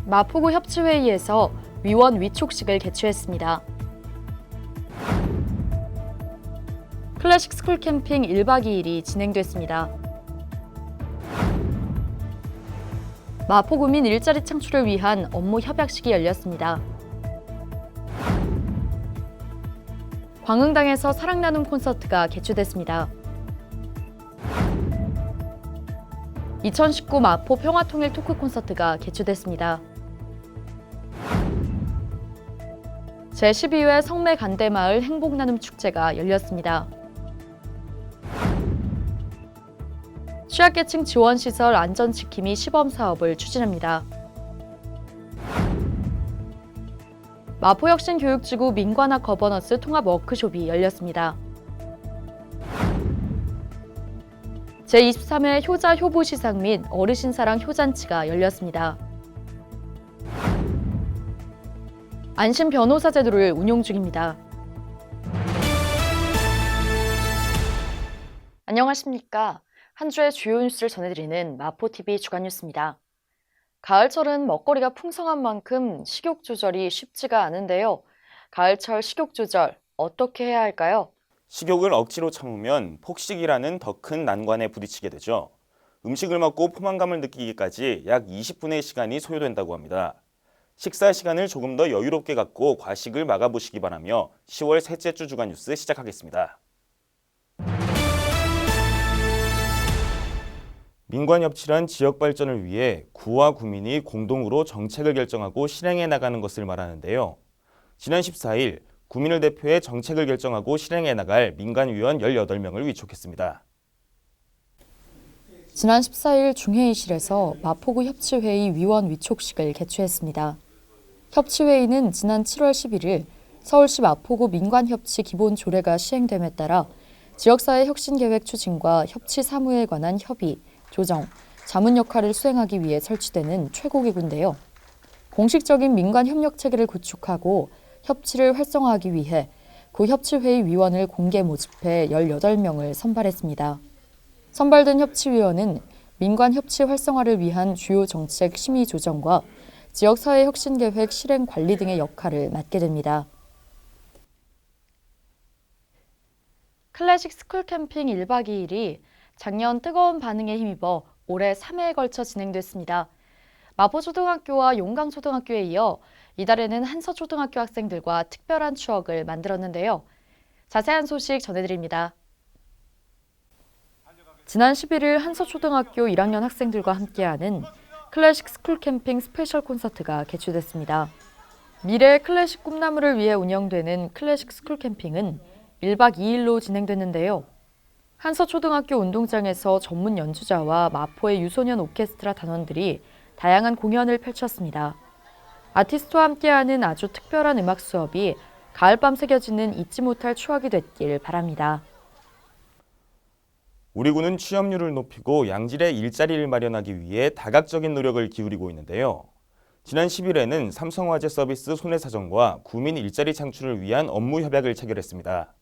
마포구 협치회의에서 위원 위촉식을 개최했습니다. 클래식 스쿨 캠핑 1박 2일이 진행됐습니다. 마포구민 일자리 창출을 위한 업무 협약식이 열렸습니다. 광흥당에서 사랑 나눔 콘서트가 개최됐습니다. 2019 마포 평화통일 토크 콘서트가 개최됐습니다. 제12회 성매 간대마을 행복나눔 축제가 열렸습니다. 취약계층 지원시설 안전지킴이 시범사업을 추진합니다. 마포혁신교육지구 민관학 거버넌스 통합 워크숍이 열렸습니다. 제23회 효자 효부시상 및 어르신사랑 효잔치가 열렸습니다. 안심 변호사 제도를 운용 중입니다. 안녕하십니까. 한 주의 주요 뉴스를 전해드리는 마포TV 주간 뉴스입니다. 가을철은 먹거리가 풍성한 만큼 식욕 조절이 쉽지가 않은데요. 가을철 식욕 조절 어떻게 해야 할까요? 식욕을 억지로 참으면 폭식이라는 더 큰 난관에 부딪히게 되죠. 음식을 먹고 포만감을 느끼기까지 약 20분의 시간이 소요된다고 합니다. 식사 시간을 조금 더 여유롭게 갖고 과식을 막아보시기 바라며 10월 셋째 주 주간 뉴스 시작하겠습니다. 민관협치란 지역 발전을 위해 구와 구민이 공동으로 정책을 결정하고 실행해 나가는 것을 말하는데요. 지난 14일 구민을 대표해 정책을 결정하고 실행해 나갈 민간위원 18명을 위촉했습니다. 지난 14일 중회의실에서 마포구 협치회의 위원 위촉식을 개최했습니다. 협치회의는 지난 7월 11일 서울시 마포구 민관협치 기본조례가 시행됨에 따라 지역사회 혁신계획 추진과 협치 사무에 관한 협의, 조정, 자문 역할을 수행하기 위해 설치되는 최고기구인데요. 공식적인 민간 협력 체계를 구축하고 협치를 활성화하기 위해 구 협치회의 위원을 공개 모집해 18명을 선발했습니다. 선발된 협치위원은 민관 협치 활성화를 위한 주요 정책 심의 조정과 지역사회 혁신계획 실행 관리 등의 역할을 맡게 됩니다. 클래식 스쿨 캠핑 1박 2일이 작년 뜨거운 반응에 힘입어 올해 3회에 걸쳐 진행됐습니다. 마포초등학교와 용강초등학교에 이어 이달에는 한서초등학교 학생들과 특별한 추억을 만들었는데요. 자세한 소식 전해드립니다. 지난 11일 한서초등학교 1학년 학생들과 함께하는 클래식 스쿨 캠핑 스페셜 콘서트가 개최됐습니다. 미래의 클래식 꿈나무를 위해 운영되는 클래식 스쿨 캠핑은 1박 2일로 진행됐는데요. 한서초등학교 운동장에서 전문 연주자와 마포의 유소년 오케스트라 단원들이 다양한 공연을 펼쳤습니다. 아티스트와 함께하는 아주 특별한 음악 수업이 가을밤 새겨지는 잊지 못할 추억이 됐길 바랍니다. 우리 구는 취업률을 높이고 양질의 일자리를 마련하기 위해 다각적인 노력을 기울이고 있는데요. 지난 10일에는 삼성화재 서비스 손해사정과 구민 일자리 창출을 위한 업무 협약을 체결했습니다.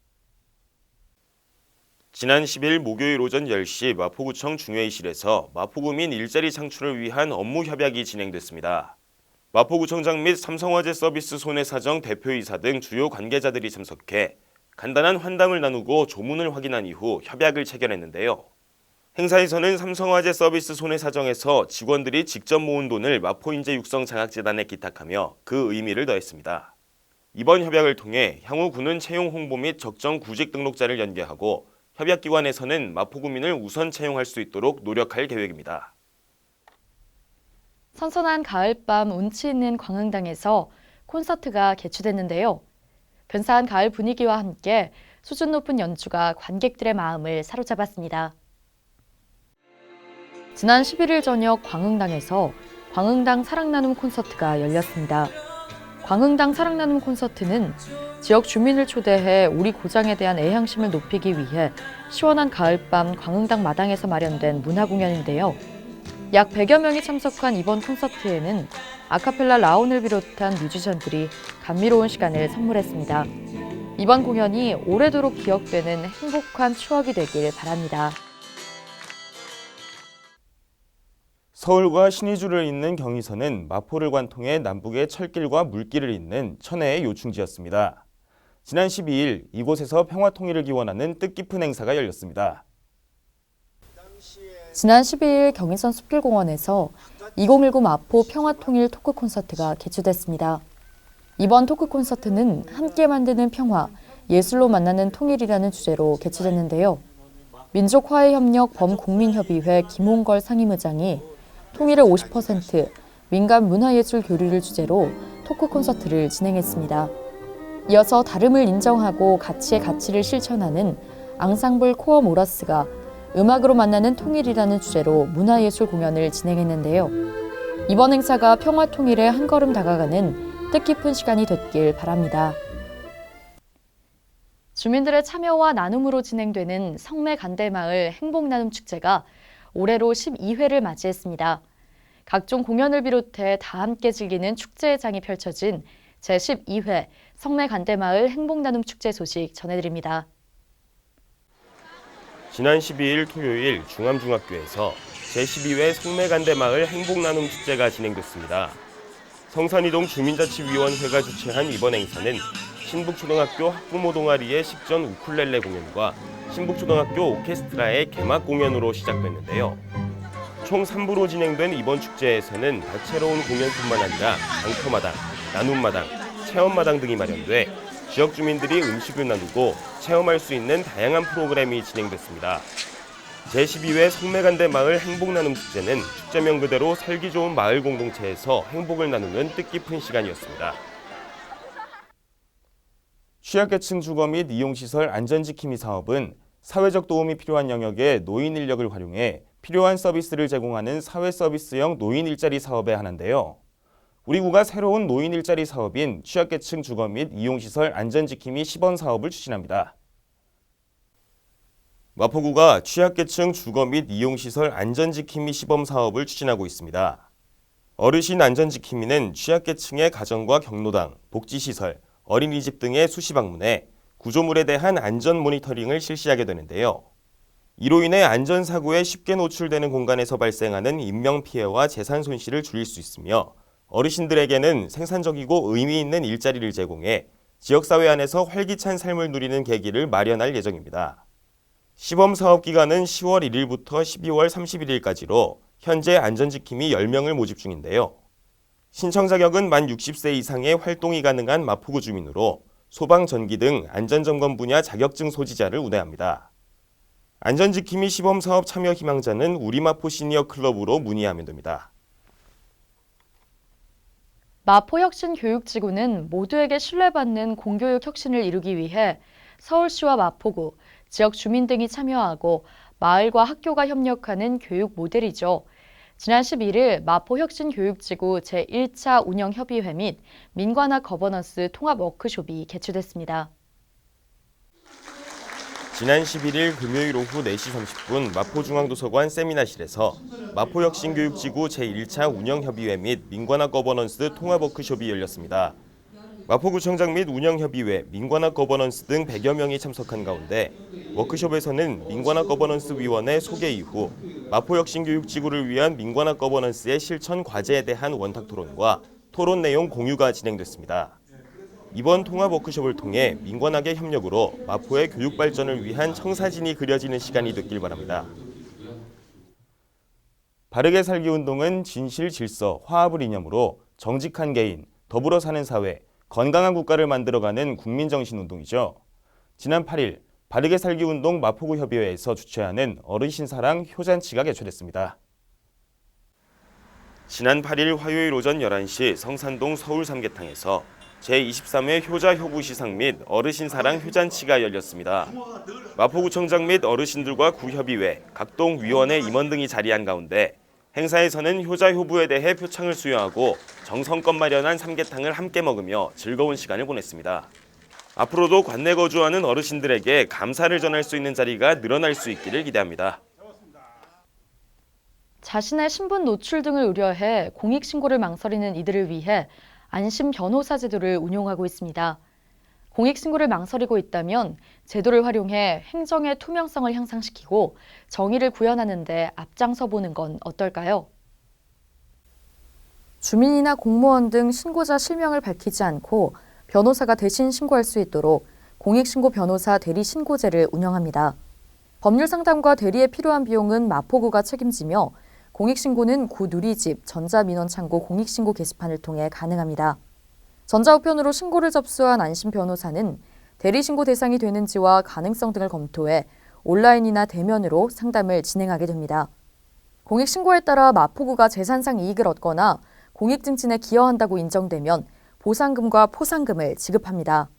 지난 10일 목요일 오전 10시 마포구청 중회의실에서 마포구민 일자리 창출을 위한 업무 협약이 진행됐습니다. 마포구청장 및 삼성화재 서비스 손해사정 대표이사 등 주요 관계자들이 참석해 간단한 환담을 나누고 조문을 확인한 이후 협약을 체결했는데요. 행사에서는 삼성화재 서비스 손해사정에서 직원들이 직접 모은 돈을 마포인재 육성 장학재단에 기탁하며 그 의미를 더했습니다. 이번 협약을 통해 향후 구는 채용 홍보 및 적정 구직 등록자를 연계하고 협약기관에서는 마포구민을 우선 채용할 수 있도록 노력할 계획입니다. 선선한 가을밤 운치 있는 광흥당에서 콘서트가 개최됐는데요. 근사한 가을 분위기와 함께 수준 높은 연주가 관객들의 마음을 사로잡았습니다. 지난 11일 저녁 광흥당에서 광흥당 사랑나눔 콘서트가 열렸습니다. 광흥당 사랑나눔 콘서트는 지역 주민을 초대해 우리 고장에 대한 애향심을 높이기 위해 시원한 가을밤 광흥당 마당에서 마련된 문화공연인데요. 약 100여 명이 참석한 이번 콘서트에는 아카펠라 라온을 비롯한 뮤지션들이 감미로운 시간을 선물했습니다. 이번 공연이 오래도록 기억되는 행복한 추억이 되길 바랍니다. 서울과 신의주를 잇는 경의선은 마포를 관통해 남북의 철길과 물길을 잇는 천혜의 요충지였습니다. 지난 12일 이곳에서 평화통일을 기원하는 뜻깊은 행사가 열렸습니다. 지난 12일 경의선 숲길공원에서 2019 마포 평화통일 토크 콘서트가 개최됐습니다. 이번 토크 콘서트는 함께 만드는 평화, 예술로 만나는 통일이라는 주제로 개최됐는데요. 민족화해협력 범국민협의회 김홍걸 상임의장이 통일의 50%, 민간 문화예술 교류를 주제로 토크 콘서트를 진행했습니다. 이어서 다름을 인정하고 가치의 가치를 실천하는 앙상블 코어 모라스가 음악으로 만나는 통일이라는 주제로 문화예술 공연을 진행했는데요. 이번 행사가 평화 통일에 한 걸음 다가가는 뜻깊은 시간이 됐길 바랍니다. 주민들의 참여와 나눔으로 진행되는 성매간대마을 행복나눔축제가 올해로 12회를 맞이했습니다. 각종 공연을 비롯해 다 함께 즐기는 축제의 장이 펼쳐진 제12회 성매간대마을 행복나눔축제 소식 전해드립니다. 지난 12일 토요일 중암중학교에서 제12회 성매간대마을 행복나눔축제가 진행됐습니다. 성산이동 주민자치위원회가 주최한 이번 행사는 신북초등학교 학부모 동아리의 식전 우쿨렐레 공연과 신북초등학교 오케스트라의 개막 공연으로 시작됐는데요. 총 3부로 진행된 이번 축제에서는 다채로운 공연뿐만 아니라 장터마당, 나눔마당, 체험마당 등이 마련돼 지역 주민들이 음식을 나누고 체험할 수 있는 다양한 프로그램이 진행됐습니다. 제12회 성매간대마을 행복나눔축제는 축제명 그대로 살기 좋은 마을 공동체에서 행복을 나누는 뜻깊은 시간이었습니다. 취약계층 주거 및 이용시설 안전지킴이 사업은 사회적 도움이 필요한 영역의 노인 인력을 활용해 필요한 서비스를 제공하는 사회서비스형 노인 일자리 사업의 하나인데요. 우리 구가 새로운 노인 일자리 사업인 취약계층 주거 및 이용시설 안전지킴이 시범 사업을 추진합니다. 마포구가 취약계층 주거 및 이용시설 안전지킴이 시범 사업을 추진하고 있습니다. 어르신 안전지킴이는 취약계층의 가정과 경로당, 복지시설, 어린이집 등의 수시 방문해 구조물에 대한 안전 모니터링을 실시하게 되는데요. 이로 인해 안전사고에 쉽게 노출되는 공간에서 발생하는 인명피해와 재산 손실을 줄일 수 있으며 어르신들에게는 생산적이고 의미 있는 일자리를 제공해 지역사회 안에서 활기찬 삶을 누리는 계기를 마련할 예정입니다. 시범 사업 기간은 10월 1일부터 12월 31일까지로 현재 안전지킴이 10명을 모집 중인데요. 신청 자격은 만 60세 이상의 활동이 가능한 마포구 주민으로 소방, 전기 등 안전점검 분야 자격증 소지자를 우대합니다. 안전지킴이 시범사업 참여 희망자는 우리마포 시니어 클럽으로 문의하면 됩니다. 마포혁신교육지구는 모두에게 신뢰받는 공교육 혁신을 이루기 위해 서울시와 마포구, 지역 주민 등이 참여하고 마을과 학교가 협력하는 교육 모델이죠. 지난 11일 마포혁신교육지구 제1차 운영협의회 및 민관학 거버넌스 통합 워크숍이 개최됐습니다. 지난 11일 금요일 오후 4시 30분 마포중앙도서관 세미나실에서 마포혁신교육지구 제1차 운영협의회 및 민관학 거버넌스 통합 워크숍이 열렸습니다. 마포구청장 및 운영협의회, 민관학 거버넌스 등 100여 명이 참석한 가운데 워크숍에서는 민관학 거버넌스 위원회 소개 이후 마포혁신교육지구를 위한 민관학 거버넌스의 실천 과제에 대한 원탁 토론과 토론 내용 공유가 진행됐습니다. 이번 통합 워크숍을 통해 민관학의 협력으로 마포의 교육 발전을 위한 청사진이 그려지는 시간이 됐길 바랍니다. 바르게 살기 운동은 진실, 질서, 화합을 이념으로 정직한 개인, 더불어 사는 사회, 건강한 국가를 만들어가는 국민정신운동이죠. 지난 8일 바르게 살기 운동 마포구 협의회에서 주최하는 어르신사랑 효잔치가 개최됐습니다. 지난 8일 화요일 오전 11시 성산동 서울 삼계탕에서 제23회 효자효부 시상 및 어르신사랑 효잔치가 열렸습니다. 마포구청장 및 어르신들과 구협의회, 각동 위원회 임원 등이 자리한 가운데 행사에서는 효자효부에 대해 표창을 수여하고 정성껏 마련한 삼계탕을 함께 먹으며 즐거운 시간을 보냈습니다. 앞으로도 관내 거주하는 어르신들에게 감사를 전할 수 있는 자리가 늘어날 수 있기를 기대합니다. 자신의 신분 노출 등을 우려해 공익신고를 망설이는 이들을 위해 안심 변호사 제도를 운용하고 있습니다. 공익신고를 망설이고 있다면 제도를 활용해 행정의 투명성을 향상시키고 정의를 구현하는 데 앞장서 보는 건 어떨까요? 주민이나 공무원 등 신고자 실명을 밝히지 않고 변호사가 대신 신고할 수 있도록 공익신고 변호사 대리 신고제를 운영합니다. 법률 상담과 대리에 필요한 비용은 마포구가 책임지며 공익신고는 구 누리집 전자민원창고 공익신고 게시판을 통해 가능합니다. 전자우편으로 신고를 접수한 안심 변호사는 대리 신고 대상이 되는지와 가능성 등을 검토해 온라인이나 대면으로 상담을 진행하게 됩니다. 공익신고에 따라 마포구가 재산상 이익을 얻거나 공익증진에 기여한다고 인정되면 보상금과 포상금을 지급합니다.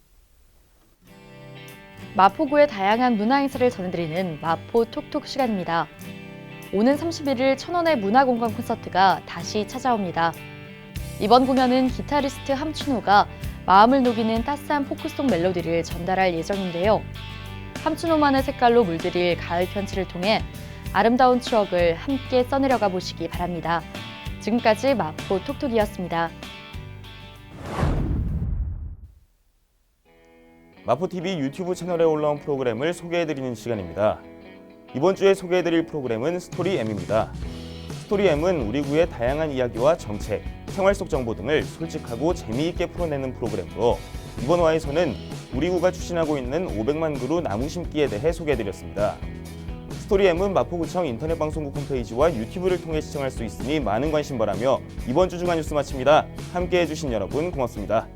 마포구의 다양한 문화행사를 전해드리는 마포 톡톡 시간입니다. 오는 31일 천원의 문화공간 콘서트가 다시 찾아옵니다. 이번 공연은 기타리스트 함춘호가 마음을 녹이는 따스한 포크송 멜로디를 전달할 예정인데요. 함춘호만의 색깔로 물들일 가을 편지를 통해 아름다운 추억을 함께 써내려가 보시기 바랍니다. 지금까지 마포 톡톡이었습니다. 마포TV 유튜브 채널에 올라온 프로그램을 소개해드리는 시간입니다. 이번 주에 소개해드릴 프로그램은 스토리M입니다. 스토리M은 우리 구의 다양한 이야기와 정책, 생활 속 정보 등을 솔직하고 재미있게 풀어내는 프로그램으로 이번 화에서는 우리 구가 추진하고 있는 500만 그루 나무 심기에 대해 소개해드렸습니다. 스토리M은 마포구청 인터넷 방송국 홈페이지와 유튜브를 통해 시청할 수 있으니 많은 관심 바라며 이번 주 중간 뉴스 마칩니다. 함께해 주신 여러분 고맙습니다.